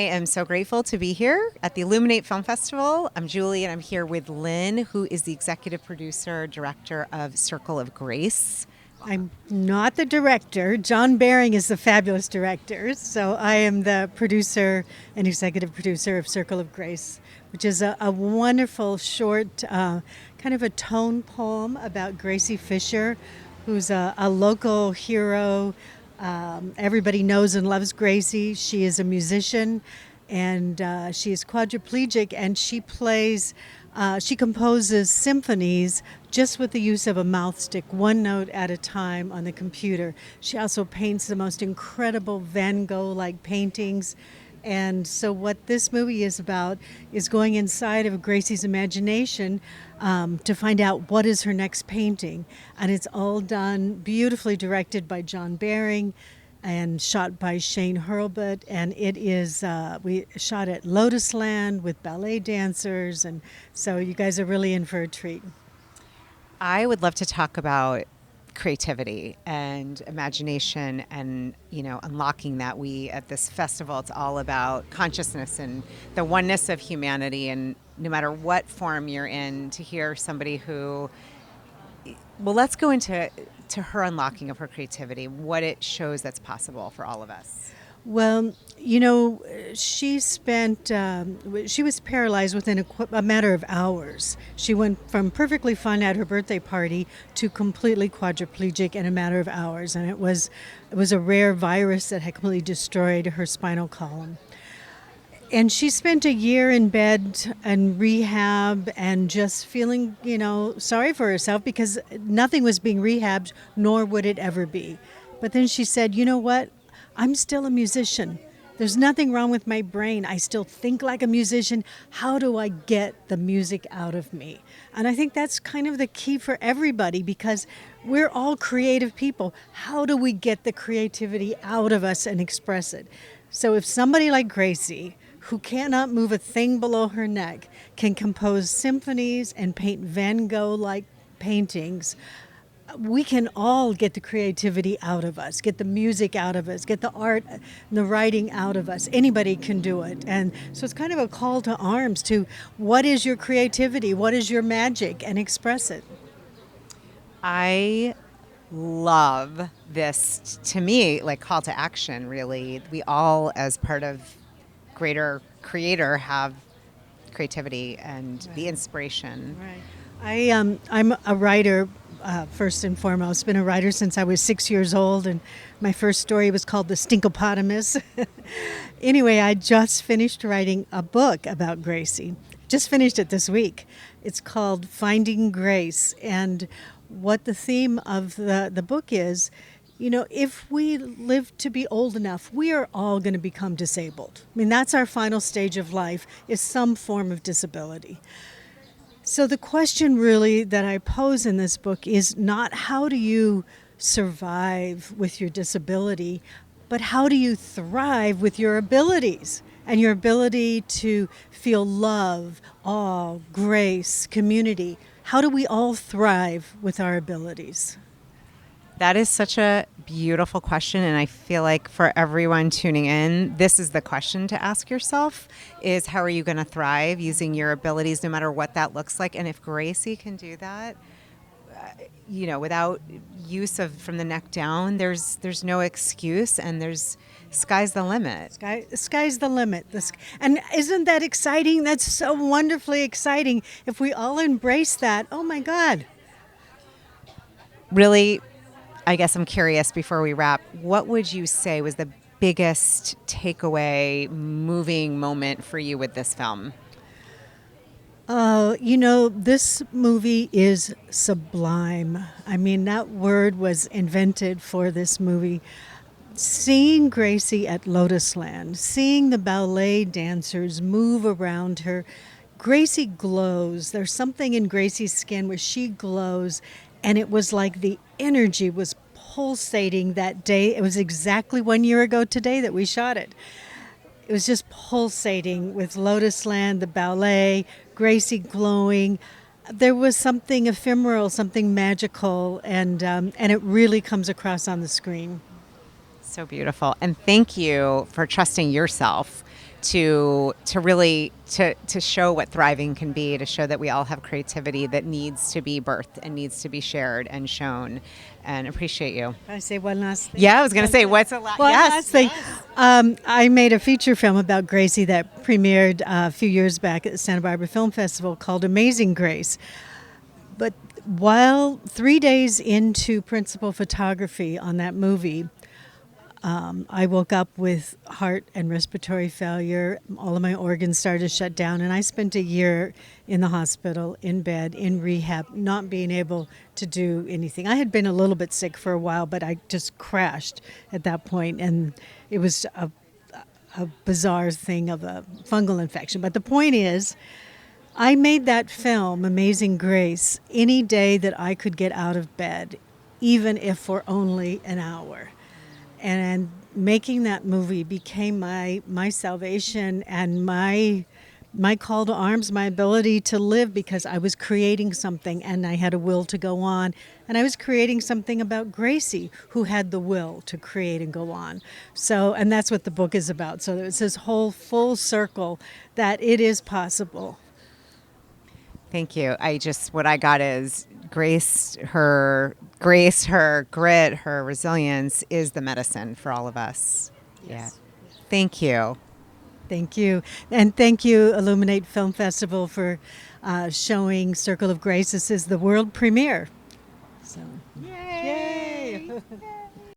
I am so grateful to be here at the ILLUMINATE Film Festival. I'm Julie, and I'm here with Lynn, who is the executive producer, director of Circle of Grace. I'm not the director. John Baring is the fabulous director. So I am the producer and executive producer of Circle of Grace, which is a wonderful short kind of a tone poem about Gracie Fisher, who's a local hero. Everybody knows and loves Gracie. She is a musician, and she is quadriplegic, and she composes symphonies just with the use of a mouth stick, one note at a time on the computer. She also paints the most incredible Van Gogh-like paintings. And so what this movie is about is going inside of Gracie's imagination to find out what is her next painting. And it's all done beautifully, directed by John Baring and shot by Shane Hurlbut. And it is, we shot at Lotusland with ballet dancers. And so you guys are really in for a treat. I would love to talk about creativity and imagination and, unlocking that. We at this festival, it's all about consciousness and the oneness of humanity, and no matter what form you're in, to hear somebody who, well, let's go into her unlocking of her creativity, what it shows that's possible for all of us. Well, she was paralyzed within a matter of hours. She went from perfectly fine at her birthday party to completely quadriplegic in a matter of hours. And it was a rare virus that had completely destroyed her spinal column. And she spent a year in bed and rehab and just feeling, sorry for herself because nothing was being rehabbed, nor would it ever be. But then she said, you know what? I'm still a musician. There's nothing wrong with my brain. I still think like a musician. How do I get the music out of me? And I think that's kind of the key for everybody, because we're all creative people. How do we get the creativity out of us and express it? So if somebody like Gracie, who cannot move a thing below her neck, can compose symphonies and paint Van Gogh-like paintings, we can all get the creativity out of us, get the music out of us, get the art and the writing out of us. Anybody can do it. And so it's kind of a call to arms to what is your creativity, what is your magic, and express it. I love this, to me, like call to action, really. We all, as part of greater creator, have creativity and Right. the inspiration. Right. I'm a writer. First and foremost, been a writer since I was 6 years old, and my first story was called The Stinkopotamus. Anyway, I just finished writing a book about Gracie. Just finished it this week. It's called Finding Grace, and what the theme of the book is, if we live to be old enough, we are all going to become disabled. I mean, that's our final stage of life, is some form of disability. So the question really that I pose in this book is not how do you survive with your disability, but how do you thrive with your abilities and your ability to feel love, awe, grace, community. How do we all thrive with our abilities? That is such a beautiful question, and I feel like for everyone tuning in, this is the question to ask yourself, is how are you going to thrive using your abilities, no matter what that looks like? And if Gracie can do that, without use of from the neck down, there's no excuse, and sky's the limit. Sky's the limit. And isn't that exciting? That's so wonderfully exciting. If we all embrace that, oh my God. Really, I guess I'm curious before we wrap, what would you say was the biggest takeaway, moving moment for you with this film? This movie is sublime. I mean, that word was invented for this movie. Seeing Gracie at Lotusland, seeing the ballet dancers move around her, Gracie glows. There's something in Gracie's skin where she glows, and it was like the energy was pulsating that day. It was exactly 1 year ago today that we shot it. It was just pulsating with Lotusland, the ballet, Gracie glowing. There was something ephemeral, something magical, and it really comes across on the screen. So beautiful. And thank you for trusting yourself to really to show what thriving can be, to show that we all have creativity that needs to be birthed and needs to be shared and shown. And appreciate you. Can I say one last thing? Yeah, I was going to say, what's a lot? One Yes. last thing. I made a feature film about Gracie that premiered a few years back at the Santa Barbara Film Festival called Amazing Grace. But while 3 days into principal photography on that movie, I woke up with heart and respiratory failure. All of my organs started to shut down, and I spent a year in the hospital, in bed, in rehab, not being able to do anything. I had been a little bit sick for a while, but I just crashed at that point, and it was a bizarre thing of a fungal infection. But the point is, I made that film, Amazing Grace, any day that I could get out of bed, even if for only an hour. And making that movie became my salvation and my call to arms, my ability to live, because I was creating something and I had a will to go on. And I was creating something about Gracie, who had the will to create and go on. So, and that's what the book is about. So it's this whole full circle that it is possible. Thank you. What I got is grace, her grit, her resilience is the medicine for all of us. Yes. Yeah. Thank you. Thank you. And thank you, Illuminate Film Festival, for showing Circle of Grace. This is the world premiere. So, Yay! yay.